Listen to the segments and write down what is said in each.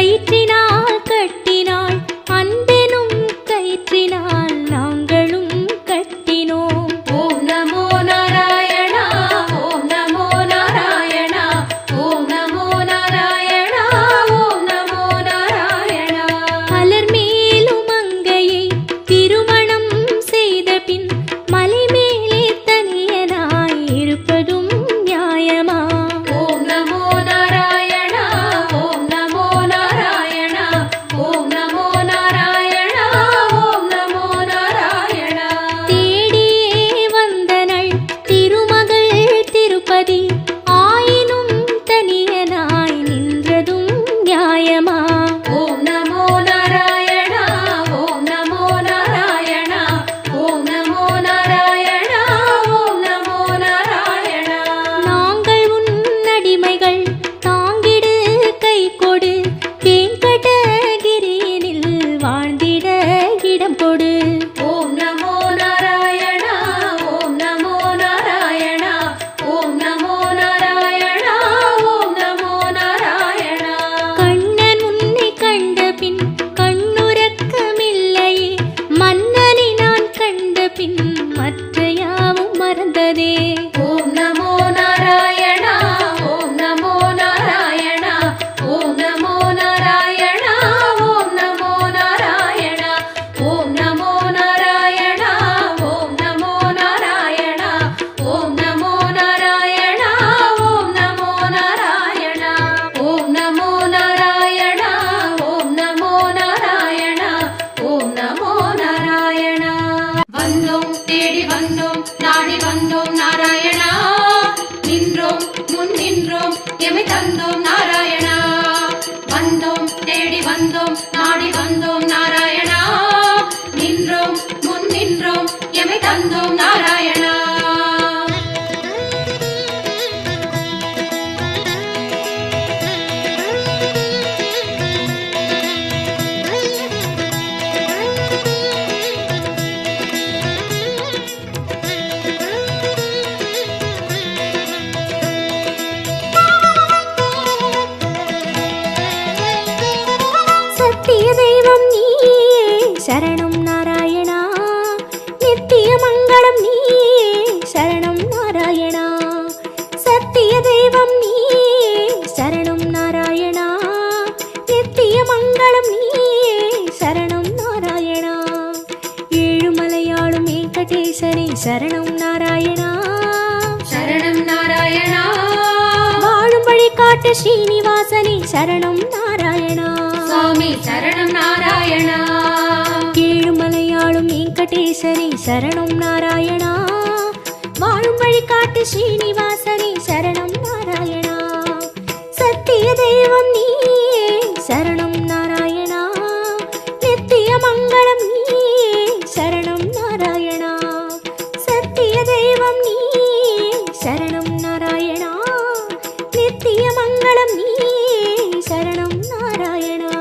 கயிற்றினால் கட்டினாள் அன்பெனும் கயிற்றினால் நாங்களும் கட்டினோம். ஓம் நமோ நாராயணா ஓம் நமோ நாராயணா ஓம் நமோ நாராயணா ஓம் நமோ நாராயணா. மலர் மேலும் மங்கையை திருமணம் செய்த பின் மலை மேலே தனியனாய் இருப்பதும் நியாயமா? ஓம் நமோ நாராயணா ஓம் நமோ நாராயணா ஓம் நமோ நாராயணா ஓம் நமோ நாராயணா. தேடியே வந்தனள் திருமகள் திருப்பதி ஆயினும் தனியனாய் நின்றதும் நியாயமா? ஓம் நமோ நாராயணா ஓம் நமோ நாராயணா ஓம் நமோ நாராயணா ஓம் நமோ நாராயணா. நாங்கள் உன் அடிமைகள் தாங்கிடு கை கொடு வெங்கடகிரியினில் வாழ்ந்திட இடம் கொடு. ஓம் நமோ நாராயணா ஓம் நமோ நாராயணா ஓம் நமோ நாராயணா ஓம் நமோ நாராயணா. கண்ணன் உன்னை கண்ட பின் கண்ணுறக்கமில்லையே மன்னனை நான் கண்ட பின் மற்ற யாவும் மறந்ததே. ஓம் நமோ நாராயணா ஓம் நமோ நாராயணா ஓம் நமோ நாராயணா ஓம் நமோ நாராயணா ஓம் நமோ நாராயணா ஓம் நமோ நாராயணா ஓம் நமோ நாராயணா ஓம் நமோ நாராயணா ஓம் நமோ நாராயணா ஓம் நமோ நாராயணா ஓம் நமோ நாராயணா. வந்தோம் தேடி வந்தோம் நாடி வந்தோம் நாராயணா நின்றோம் முன் நின்றோம் எமை தந்தோம் நாராயணா. வந்தோம் தேடி வந்தோம் நாடி வந்தோம் நாராயணா நின்றோம் முன் நின்றோம் எமை தந்தோம் நாராயணா. சத்திய தெய்வம் நீயே சரணம் நாராயணா நித்திய மங்களம் நீயே சரணம் நாராயணா. சத்திய தெய்வம் நீயே சரணம் நாராயணா நித்திய மங்களம் நீயே சரணம் நாராயணா. ஏழுமலையாளும் வெங்கடேசனே சரணம் நாராயணா. சரணம் நாராயணா வாழும் வழிகாட்டு ஸ்ரீனிவாசனே சரணம் நாராயணா. சுவாமி சரணம் நாராயணா. ஏழுமலையாளும் வெங்கடேசனே சரணம் நாராயணா. வாழும் வழிகாட்டு ஸ்ரீனிவாசனே சரணம் நாராயணா. சத்திய தெய்வம் நீயே சரணம் நாராயணா நித்திய மங்களம் நீயே சரணம் நாராயணா. சத்திய தெய்வம் நீயே சரணம் நாராயணா நித்திய மங்களம் நீயே சரணம் நாராயணா.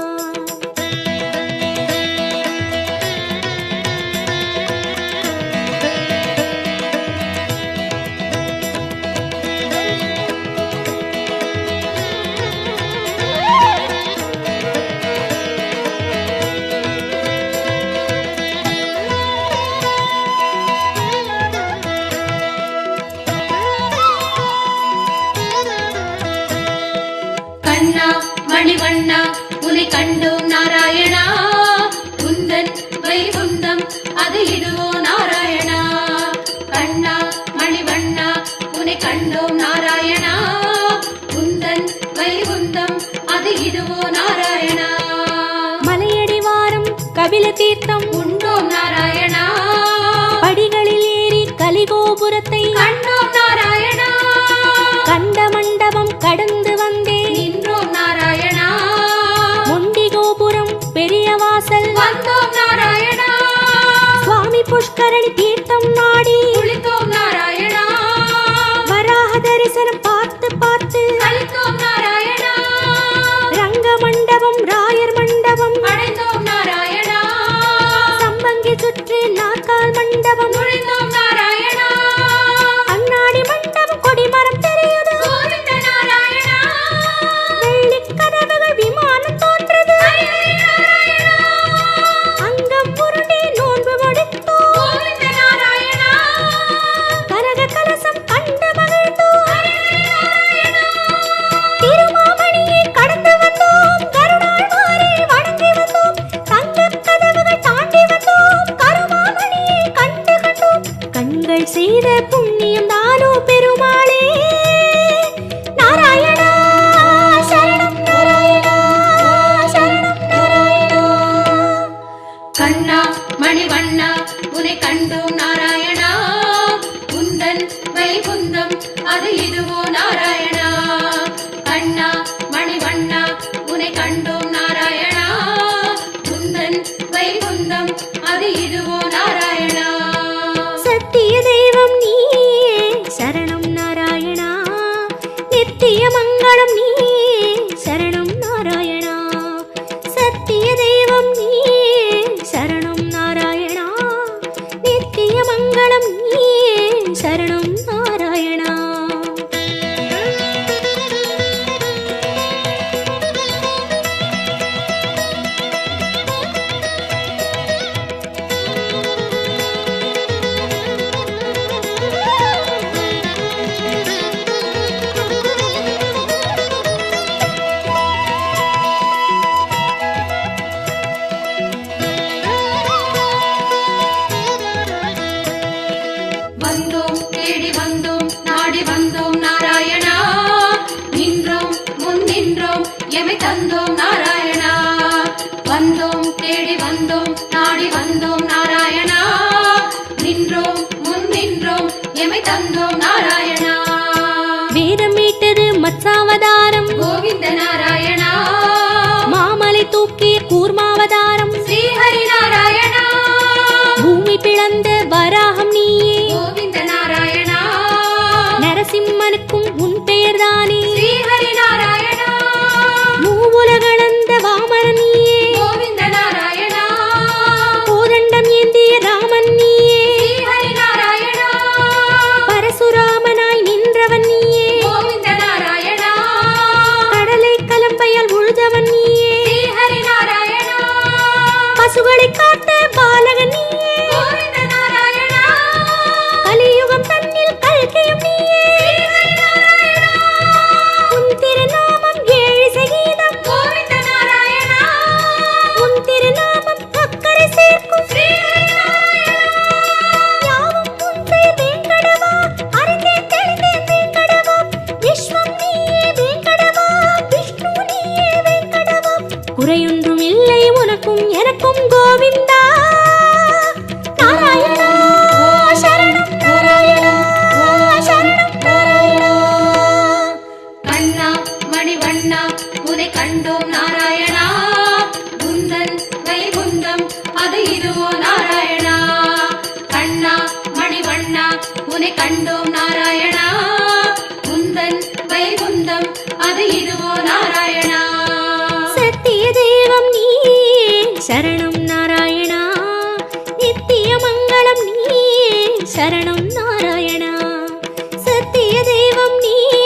கண்ணா மணிவண்ணா உனை கண்டோம் நாராயணா உந்தன் வைகுந்தம் அது இதுவோ நாராயணா. கண்ணா மணிவண்ணா உனை கண்டோம் நாராயணா உந்தன் வைகுந்தம் அது இதுவோ நாராயணா. மலையடி வாரம் கபில தீர்த்தம் உண்டோம் நாராயணா படிகளில் ஏறி கலிகோபுரத்தை கண்டோம் நாராயணா. கண்ட மண்டபம் கடந்து வந்தேன் நின்றோம் நாராயணா முண்டி கோபுரம் பெரிய வாசல் வந்தோம் நாராயணா. சுவாமி புஷ்கரணி தீர்த்தம் நாடி குளித்தோம் நாராயணா வராக தரிசனம் பார்த்து பார்த்து அளித்தோம் நாராயணா. ரங்க மண்டபம் ராயர் மண்டபம் அடைந்தோம் நாராயணா சம்பங்கி சுற்றி நாற்கால் மண்டபம் நுழைந்தோம் நாராயணா. அண்ணாடி மண்டபம் கொடிமரம் தெரியுது கோவிந்த நாராயணா வெள்ளிக் கதவுகள் விமானம் தோன்று குறையொன்றும் இல்லை உனக்கும் எனக்கும் கோவிந்தா. நாராயணா சரணம் நாராயணா சரணம் நாராயணா. கண்ணா மணிவண்ணா உனை கண்டோம் நாராயணா, உந்தன் வைகுந்தம் அது இதுவோ நாராயணா. கண்ணா மணிவண்ணா உனை கண்டோம் நாராயணா, உந்தன் வைகுந்தம் அது இதுவோ நாராயணா. சத்திய தெய்வம் நீயே சரணம் நாராயணா, நித்திய மங்களம் நீயே சரணம் நாராயணா. சத்திய தெய்வம் நீயே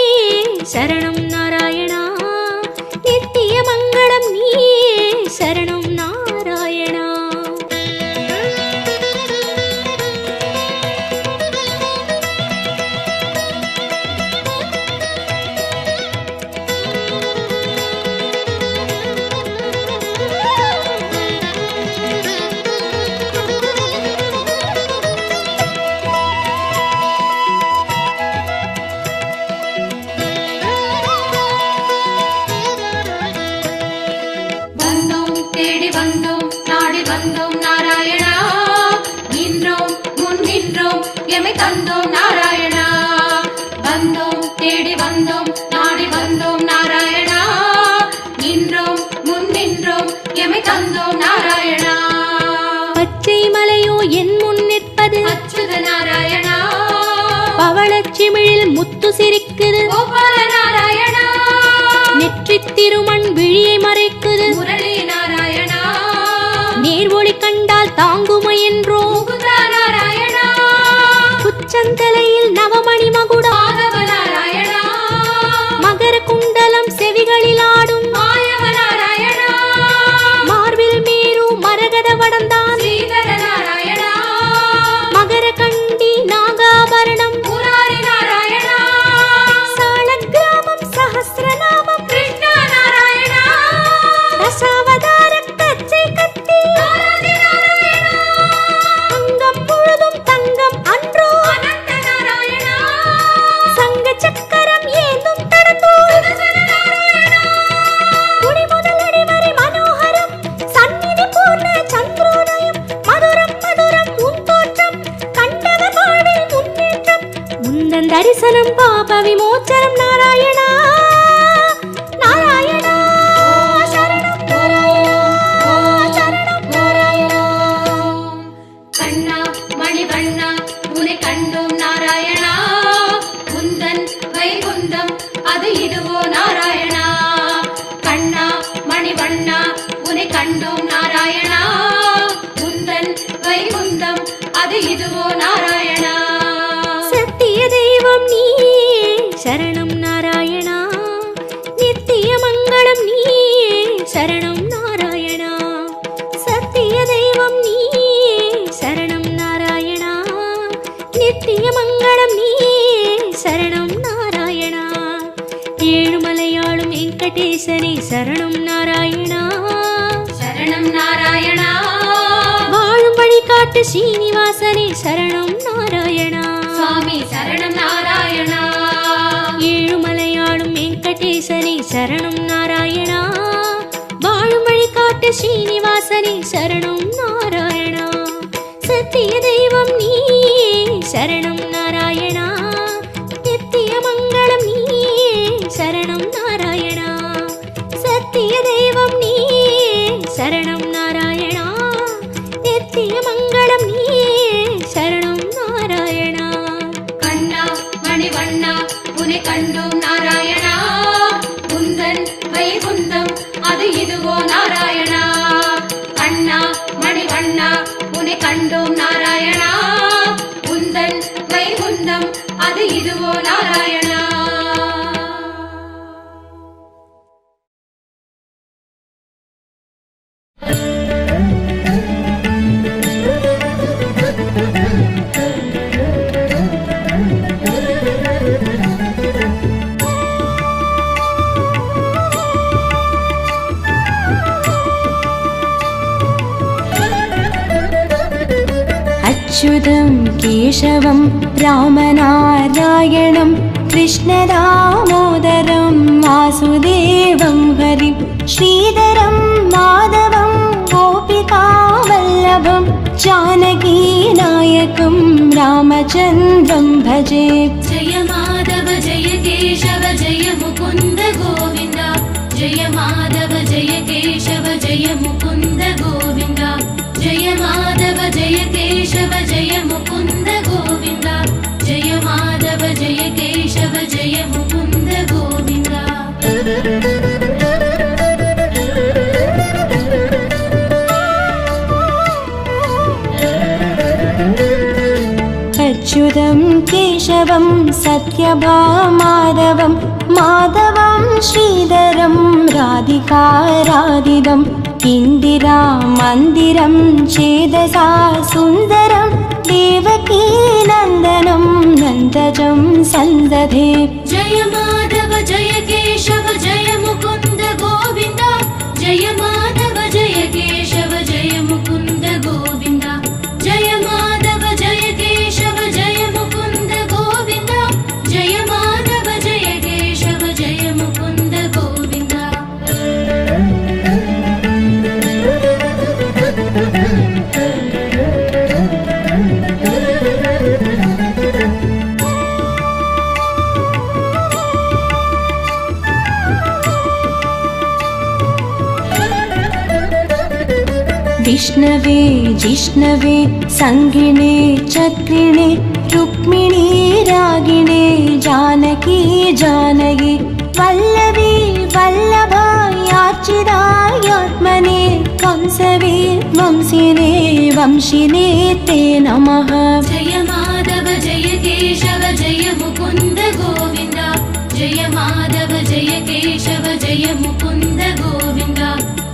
சரணம் நாராயணா, நித்திய மங்களம் நீயே சரணம் நாராயணா. வந்தோம் தேடி வந்தோம் நாடி வந்தோம் நாராயணா, நின்றோம் முன் நின்றோம் எமை தந்தோம் நாராயணா. வந்தோம் தேடி வந்தோம் நாடி வந்தோம் நாராயணா, நின்றோம் முன் நின்றோம் எமை தந்தோம் நாராயணா. பச்சை மலையோ என் முன் நிற்பது அச்சுத நாராயணா, பவளச்சிமிழில் முத்து சிரிக்குது, கோபால நாராயணா, நெற்றித் திருமண் விழியை மறைக்குது, முரளி நாராயணா, நேர்வொளி கண்டால் தாங்குமை என்றோ, முகுந்தா நாராயணா, உச்சந்தலையில் நவமணி மகுடம், மாதவ நாராயணா, மகர குண்டலம் செவிகளில் ஆடும், மாயவ நாராயணா, மார்பில் மீறு மரகத வடந்தான், ஸ்ரீதர நாராயணா, மகர கண்டி நாகாபரணம், முராரி நாராயணா, சாலக்கிராமம் சஹஸ்ரநாமம், கிருஷ்ண நாராயணா, தசாவதார கச்சை கத்தி, ஆதி நாராயணா, அங்கம் முழுதும் தங்கம் அன்றோ, அனந்த நாராயணா, சங்க சக்கரம் ஏந்தும் தடந்தோ, சுதர்சன நாராயணா, முடி முதல் அடிவரை மனோகரம், சந்நிதி பூர்ண சந்திரோதயம், மதுரம் மதுரம் உன் தோற்றம், கண்டவர் வாழ்வில் முன்னேற்றம், முந்தன் தரிசனம் பாப விமோச்சனம் நாராயணா. நாராயணா சரணம் நாராயணா சரணம் நாராயணா. கண்ணா மணிவண்ணா உனை கண்டோம் நாராயணா, உந்தன் வைகுந்தம் அது இதுவோ நாராயணா. கண்ணா மணிவண்ணா உனை கண்டோம் நாராயணா, உந்தன் வைகுந்தம் அது இதுவோ நாராயணா. சத்திய தெய்வம் நீயே சரணம் நாராயணா, நித்திய மங்களம் நீயே சரணம் நாராயணா. சத்திய தெய்வம் நீயே சரணம் நாராயணா, நித்திய மங்களம் நீயே சரணம் நாராயணா. ஏழுமலையாளும் வெங்கடேசனே சரணம் நாராயணா, சரணம் நாராயணா, வாழும் வழிகாட்டு ஸ்ரீனிவாசனே சரணம் நாராயணா. சுவாமி சரணம் நாராயணா, ஏழுமலையாளும் வெங்கடேசனே சரணம் நாராயணா, வாழும் வழிகாட்டு ஸ்ரீனிவாசனே சரணம் நாராயணா. சத்திய தெய்வம் நீயே சரணம் நாராயணா, நித்திய மங்களம் நீயே சரணம் நாராயணா. சத்திய தெய்வம் நீயே சரணம் நாராயணா, நித்திய மங்களம் நீயே சரணம் நாராயணா. கண்ணா மணிவண்ணா உனை கண்டோம் நாராயணா, உந்தன் வைகுந்தம் அது இதுவோ நாராயணா. கண்ணா மணிவண்ணா உனை கண்டோம் நாராயணா, உந்தன் வைகுந்தம் அது இதுவோ நாராயணா. अच्युतं केशवं रामनारायणं कृष्णदामोदरं वासुदेवं हरिं श्रीधरं जानकी नायकं रामचन्द्रं भजे। जय माधव जय केशव जय मुकुन्द गोविन्द जय माधव जय केशव जय मुकुन्द गोविन्द जय माधव जय केशव जय मुकुन्द गोविन्द जय माधव जय केशव जय मुकुन्द गोविन्द। अच्युतं केशवं सत्यभामाधवं माधवं श्रीधरं राधिकाराधितम् इन्दिरामन्दिरं चेदसा सुन्दरं देवकी नन्दनं नन्दजं सन्दधे। जय माधव जय केशव जय मुकुन्द गोविन्द जय माधव जय केशव जय मुकुन्द गोविन्द जय माधव जय केशव जय मुकुन्द गोविन्द जय माधव जय केशव जय मुकुन्द गोविन्द। विष्णवे जिष्णवे संगिणे चक्रिणे रुक्मिणी रागिणे जानकी जानकी वल्लभी वल्लभायार्चितायात्मने कंसवे वंशिने वंशिने ते नमः। जय माधव जय केशव जय मुकुन्द गोविन्द जय माधव जय केशव जय मुकुन्द गोविन्द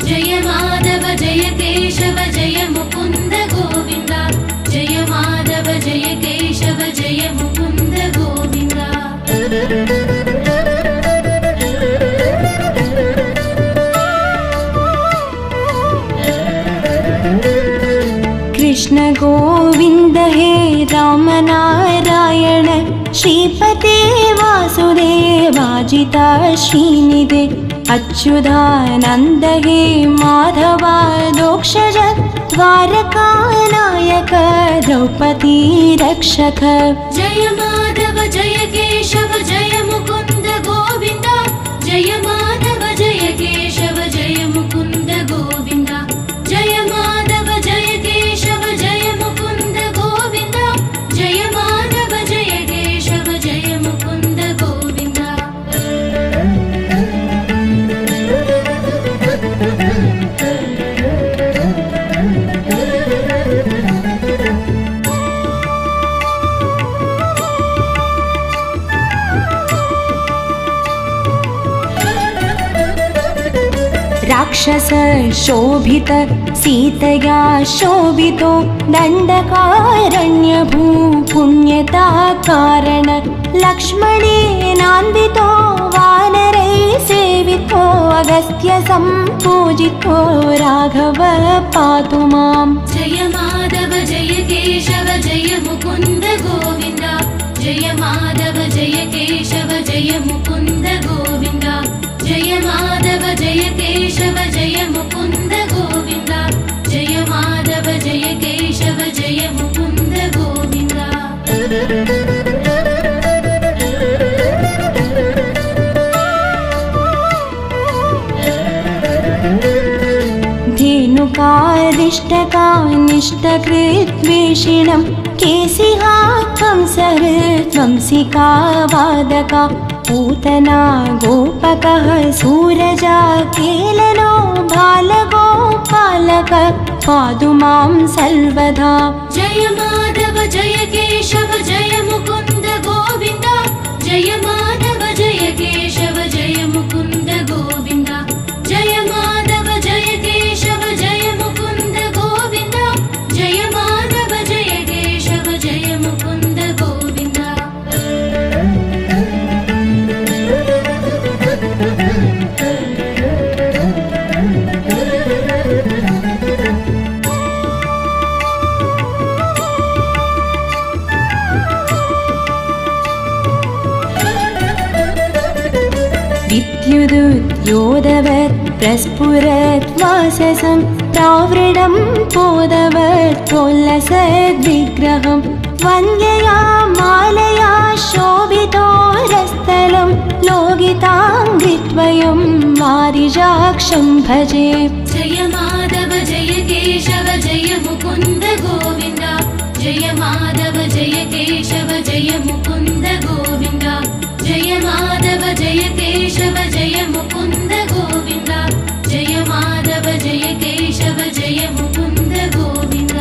जय माधव जय केशव जय मुकुन्द गोविन्द जय माधव जय केशव जय मुकुन्द गोविन्द। कृष्ण गोविन्द हे राम नारायण श्रीपते वासुदेवाजिता श्रीनिधे अच्युतानन्द हे माधवा दोक्षज द्वारकानायक द्रौपदी रक्षक। जय माधव जय केशव जय मुकुन्द गोविन्द जय माधव जय केशव जय मुकुन्द गोविन्द जय माधव जय केशव जय मुकुन्द गोविन्द जय माधव जय केशव जय मुकुन्द गोविन्द। राक्षस शोभित सीतया शोभितो दण्डकारण्यभू पुण्यता कारण लक्ष्मणेनान्वितो वानरै सेवितो अगस्त्य सम्पूजितो राघव पातु माम्। जय माधव जय केशव जय मुकुन्द गोविन्द जय माधव जय केशव जय मुकुन्द गोविन्द जय माधव जय केशव जय मुकुन्द गोविन्द जय माधव जय केशव जय मुकुन्द गोविन्द। धेनुकारिष्टकानिष्टकृद्वेषिणं केशिहा कंसहृद्वंसिका वादका पूतना गोपकः सूरजा केलनो बालगोपालक पातु मां सर्वदा। जय माधव जय केशव जय मुकुन्द गोविन्द जय माधव जय केशव जय मुकुन्द गोविन्द जय माधव जय केशव जय मुकुन्द गोविन्द जय माधव जय केशव जय मुकुन्द गोविन्द। विद्युदुद्योतवत् प्रस्फुरद्वाससं प्रावृडं पोदवत्पोल्लसद्विग्रहं वन्द्यया मालया शोभितोरस्थलं लोगिताङ्घ्रिद्वयं वारिजाक्षं भजे। जय माधव जय केशव जय मुकुन्द गोविन्द जय माधव जय केशव जय मुकुन्द गोविन्द जय माधव जय केशव जय मुकुन्द गोविन्द जय माधव जय केशव जय मुकुन्द गोविन्द।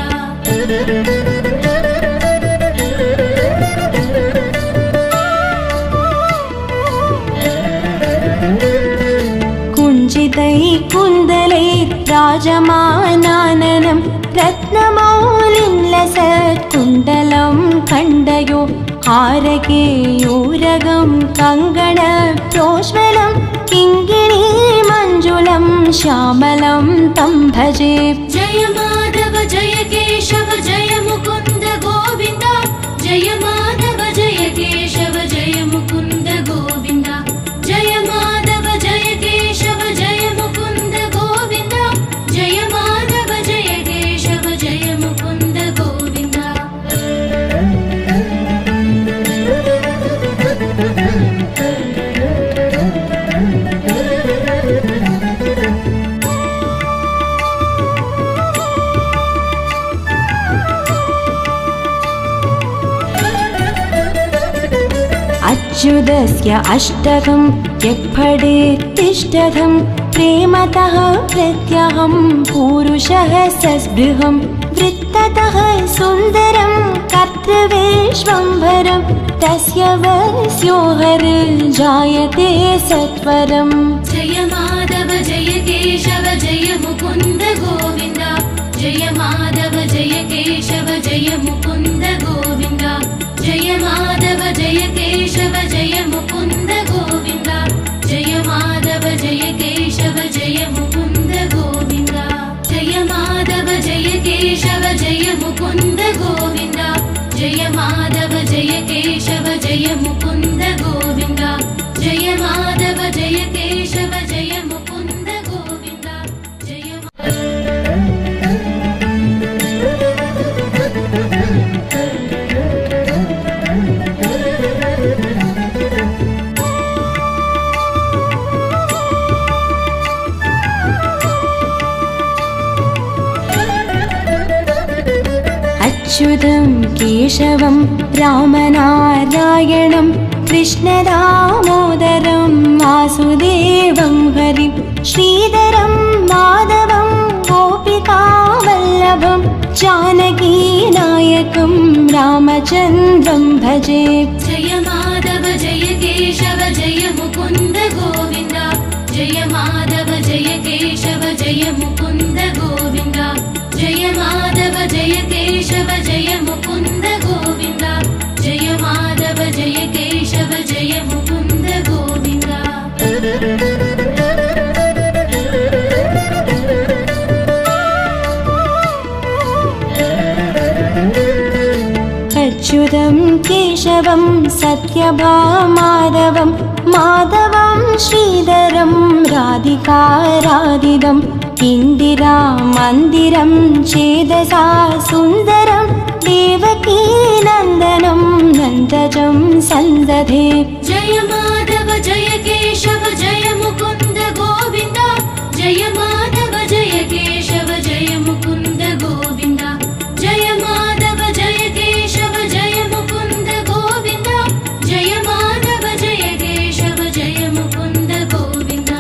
कुञ्चितैकुन्दलैर्राजमानाननं रत्नमौलिं लसत्कुण्डलं खण्डयो हारकेयूरगं कङ्गणप्रोज्वलं किङ्किणीमञ्जुलं श्यामलं तं भजे। जय माधव जय केशव जय मुकुन्द गोविन्द जय माधव जय केशव जय मुकुन्द गोविन्द जय माधव जय केशव जय मुकुन्द गोविन्द जय माधव जय केशव जय मुकुन्द गोविन्द। अच्युतस्य अष्टकं यत्फडेत्तिष्ठतं प्रेमतः प्रत्यहं पूरुषः सस्पृहं वृत्ततः सुन्दरं कर्तृविश्वम्भरं तस्य वस्यो हरिर्जायते सत्वरम्। जय माधव जय केशव जय मुकुन्द गोविन्द जय माधव जय केशव जय मुकुन्द गोविन्द जय माधव जय केशव जय मुकुन्द गोविन्द जय माधव जय केशव जय मुकुन्द गोविन्द जय माधव जय केशव जय मुकुन्द गोविन्द जय माधव जय केशव जय मुकुन्द गोविन्द जय माधव जय केशव जय मुकुन्द गोविन्द जय अच्युतं केशवं रामनारायणं कृष्णदामोदरं वासुदेवं हरिं श्रीधरं माधवं गोपिकावल्लभं जानकीनायकं रामचन्द्रं भजे। जय माधव जय केशव जय मुकुन्द गोविन्द जय माधव जय केशव जय मुकुन्द गोविन्द जय माधव जय केशव जय मुकुन्द गोविन्द जय माधव जय केशव जय मुकुन्द गोविन्द। अच्युतं केशवं सत्यभामाधवं माधवं श्रीधरं राधिकाराधितं इन्दिरामन्दिरं चेदसा सुन्दरं देवकीनन्दनं नन्दजं सन्दधे। जय माधव जय केशव जय मुकुन्द गोविन्द जय माधव जय केशव जय मुकुन्द गोविन्द जय माधव जय केशव जय मुकुन्द गोविन्द जय माधव जय केशव जय मुकुन्द गोविन्द।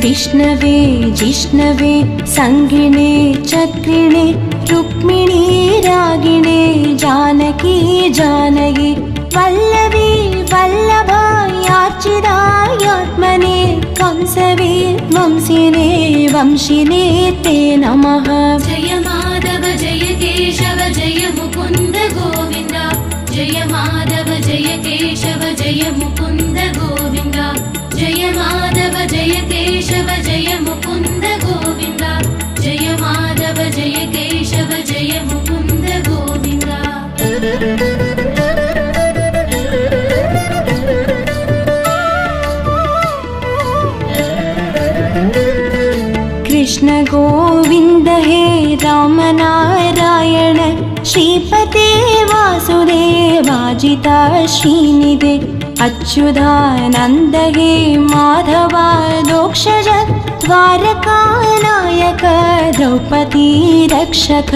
विष्णवे जिष्णवे संगिणे चक्रिणे रुक्मिणी रागिणे जानकी जानकी वल्लवी वल्लभायार्चितायात्मने कंसवे वंशिने वंशिने ते नमः। जय माधव जय केशव जय मुकुन्द गोविन्द जय माधव जय केशव जय मुकुन्द गोविन्द जय माधव जय केशव जय मुकुन्द गोविन्द जय माधव जय केशव जय मुकुन्द गोविन्द कृष्ण गोविन्द हे राम नारायण श्रीपते वासुदेवाजिता श्रीनिधे अच्युतानन्द हे माधवा दोक्षज द्वारकानायक द्रौपदी रक्षक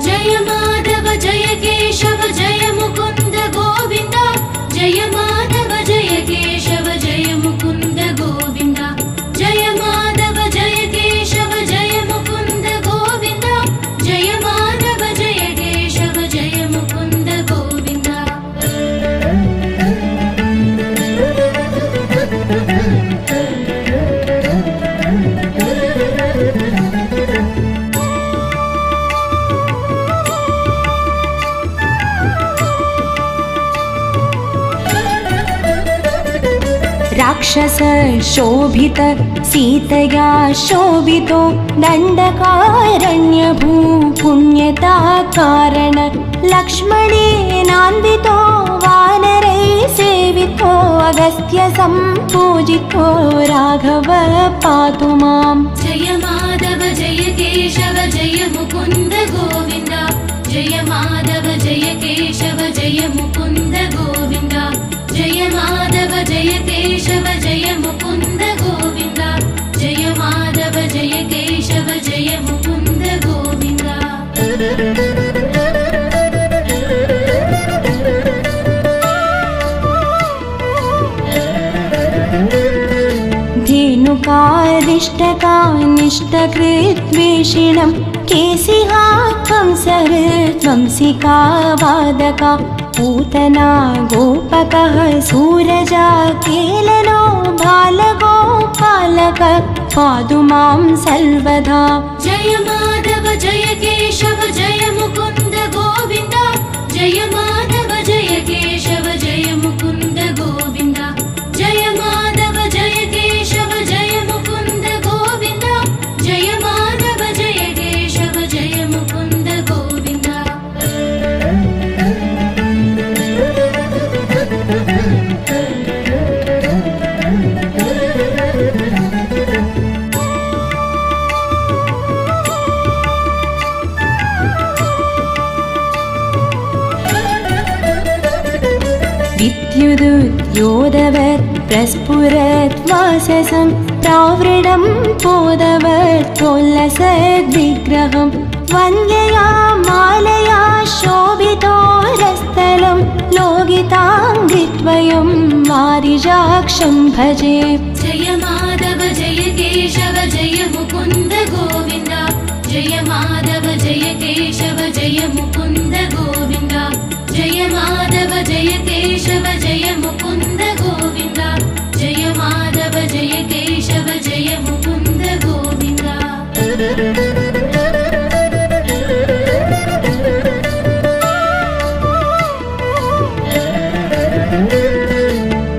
जय माधव जय केशव जय मुकुन्द गोविन्द जय माधव जय केशव जय मुकुन्द गोविन्द जय माधव जय केशव जय मुकुन्द गोविन्द जय माधव जय केशव जय मुकुन्द गोविन्द राक्षस शोभित सीतया शोभितो दण्डकारण्यभू पुण्यता कारण लक्ष्मणेनान्वितो वानरै सेवितो अगस्त्य सम्पूजितो राघव पातु माम् जय माधव जय केशव जय मुकुन्द गोविन्द जय माधव जय केशव जय मुकुन्द गोविन्द जय माधव जय केशव जय मुकुन्द गोविन्द जय माधव जय केशव जय मुकुन्द गोविन्द धेनुकारिष्टकानिष्टकृद्वेषिणं केसिहा कंसहृद्वंसिका वादका पूतना गोपकः सूरजा केलनो बालगोपालक पातु मां सर्वदा जय माधव जय केशव जय मुकुन्द गोविन्द जय माधव जय केशव जय मुकुन्द गोविन्द जय माधव जय केशव जय मुकुन्द गोविन्द जय माधव जय केशव जय मुकुन्द गोविन्द विद्युदुद्योतवत् प्रस्फुरत् वाससं प्रावृडं पोदवत् प्रोल्लसद्विग्रहं वन्द्यया मालया शोभितोरस्थलं लोकिताङ्घ्रिद्वयं वारिजाक्षं भजे जय माधव जय केशव जय मुकुन्द गोविन्द जय माधव जय केशव जय मुकुन्द गोविन्द जय माधव जय केशव जय मुकुन्द गोविन्द जय माधव जय केशव जय मुकुन्द गोविन्द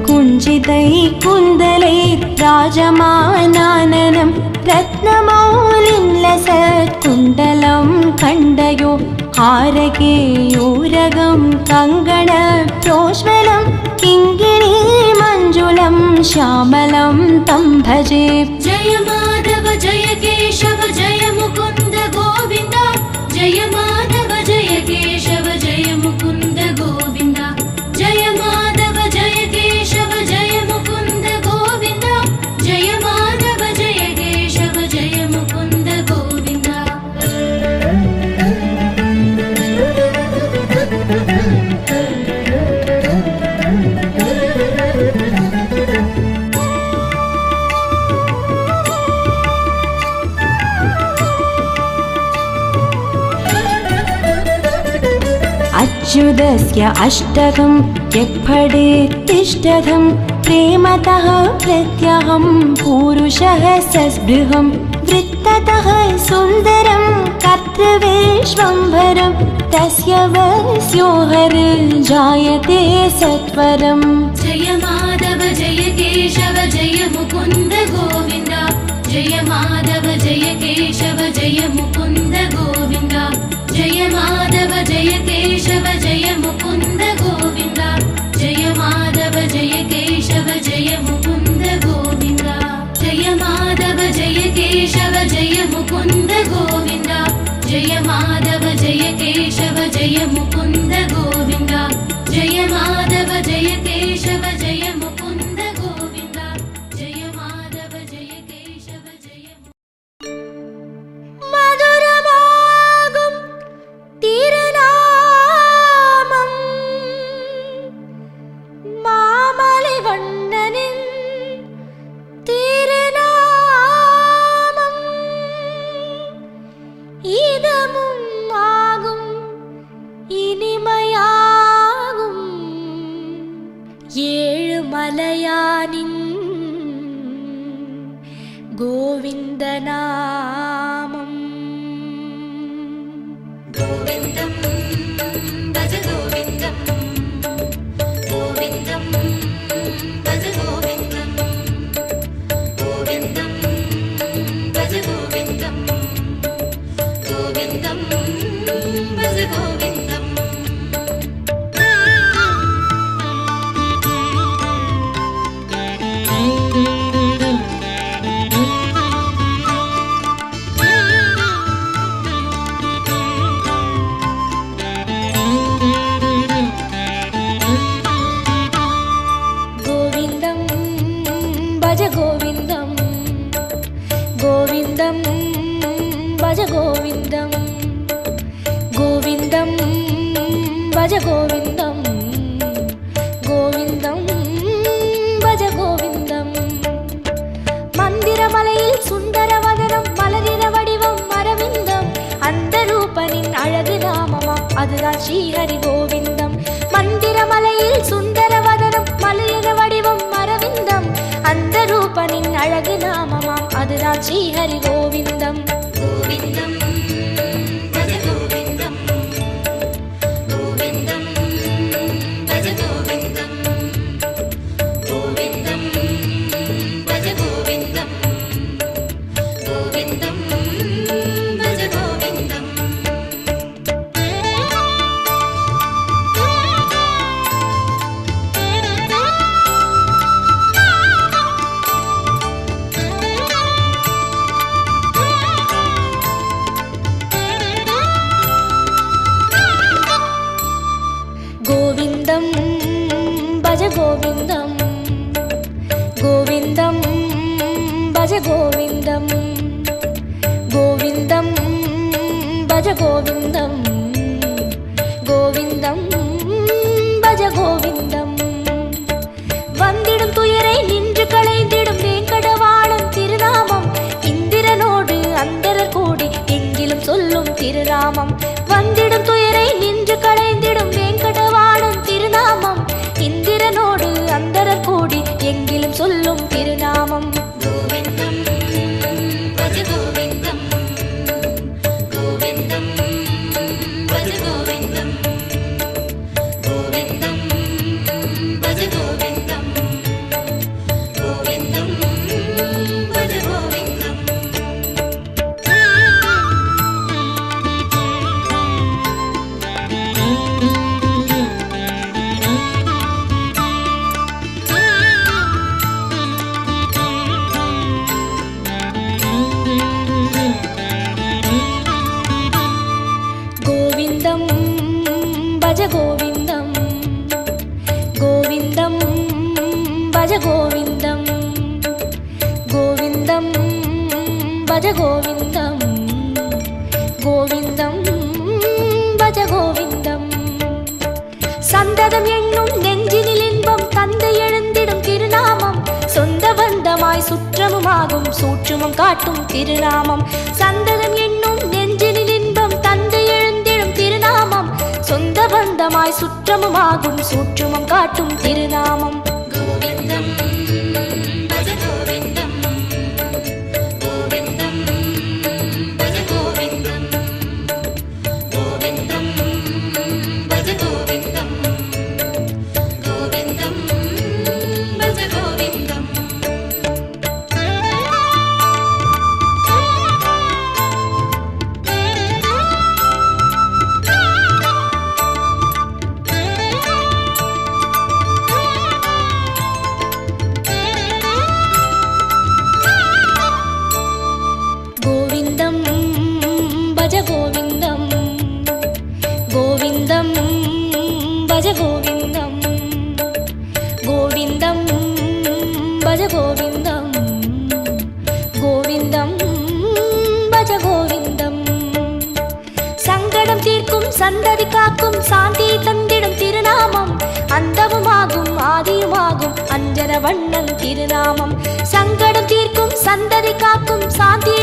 कुञ्जितै कुन्दलै राजमानाननं रत्नमौलिं लसत्कुण्डलं खण्डयो हारकेयूरगं कङ्गणप्रोज्वलं किङ्किणी मञ्जुलं श्यामलं तं भजे जय माधव जय केशव जय मुकुन्द गोविन्द जय माधव जय केशव जय मुकुन्द गोविन्द जय माधव जय केशव जय मुकुन्द गोविन्द जय माधव जय केशव जय मुकुन्द गोविन्द अच्युतस्य अष्टकं यक्फडेत्तिष्ठतं प्रेमतः प्रत्यहं पूरुषः सस्पृहं वृत्ततः सुन्दरं कर्तृविश्वम्भरं तस्य वस्यो हर जायते सत्वरम्। जय माधव जय केशव जय मुकुन्द गोविन्द। जय माधव जय केशव जय मुकुन्द गोविन्द। जय माधव जय केशव जय मुकुन्द गोविन्द। जय माधव जय केशव जय मुकुन्द गोविन्द। जय माधव जय केशव जय मुकुन्द गोविन्द। जय माधव जय केशव जय मुकुन्द गोविन्द। जय माधव जय केशव जय मुकुन्द गोविन्द। जय माधव जय केशव जय மதுரமாகும் திருநாமம் மாமலை வண்ணனின் திருநாமம் இதமும் ஆகும் இனிமையாகும் ஏழு மலையானின் கோவிந்த நாமம் गोविन्दं भज गोविन्दं गोविन्दं भज गोविन्दं गोविन्दं भज गोविन्दं गोविन्दं भज गोविन्दम् கோவிந்தம் பஜ கோவிந்தம் கோவிந்தம் பஜ கோவிந்தம் கோவிந்தம் பஜ கோவிந்தம் கோவிந்தம் பஜ கோவிந்தம் மந்திரமலையில் சுந்தரவதனம் மலரின வடிவம் மரவிந்தம் அந்த ரூபனின் அழகு நாமமாம் அதுதான் ஸ்ரீஹரி கோவிந்தம். மந்திரமலையில் சுந்தரவதனம் மலரின வடிவம் மரவிந்தம் அந்த ரூபனின் அழகு நாமமாம் அதுதான் ஸ்ரீஹரி கோவிந்தம். गोविन्दं भज गोविन्दं गोविन्दं भज गोविन्दं गोविन्दं भज गोविन्दं गोविन्दं भज गोविन्दम् கோவிந்தம் பஜ கோவிந்தம் கோவிந்தம் பஜ கோவிந்தம் கோவிந்தம் பஜ கோவிந்தம் கோவிந்தம் பஜ கோவிந்தம் வந்திடும் துயரை நின்று களைந்திடும் வேங்கடவாளன் திருநாமம் இந்திரனோடு அந்தரர் கூடி எங்கிலும் சொல்லும் திருநாமம். வந்திடும் துயரை நின்று களைந்திடும் வேங்கடவாளன் திருநாமம் இந்திரனோடு அந்தரர் கூடி எங்கிலும் சொல்லும் திருநாமம். गोविन्दं भज गोविन्दं गोविन्दं भज गोविन्दं गोविन्दं भज गोविन्दं गोविन्दं भज गोविन्दम् கோவிந்தம் பஜ கோவிந்தம் கோவிந்தம் பஜ கோவிந்தம் கோவிந்தம் பஜ கோவிந்தம் கோவிந்தம் பஜ கோவிந்தம் சந்ததம் என்னும் நெஞ்சினில் இன்பம் தந்தை எழுந்திடும் திருநாமம் சொந்த பந்தமாய் சுற்றமுமாகும் சூற்றுமம் காட்டும் திருநாமம். சந்ததம் என்னும் நெஞ்சினில் இன்பம் தந்தை எழுந்திடும் திருநாமம் சொந்த பந்தமாய் சுற்றமுமாகும் சூற்றுமம் காட்டும் திருநாமம். गोविन्दं भज गोविन्दं गोविन्दं भज गोविन्दं गोविन्दं வண்ணன் திருநாமம் சங்கடம் தீர்க்கும் சந்ததி காக்கும் சாந்தி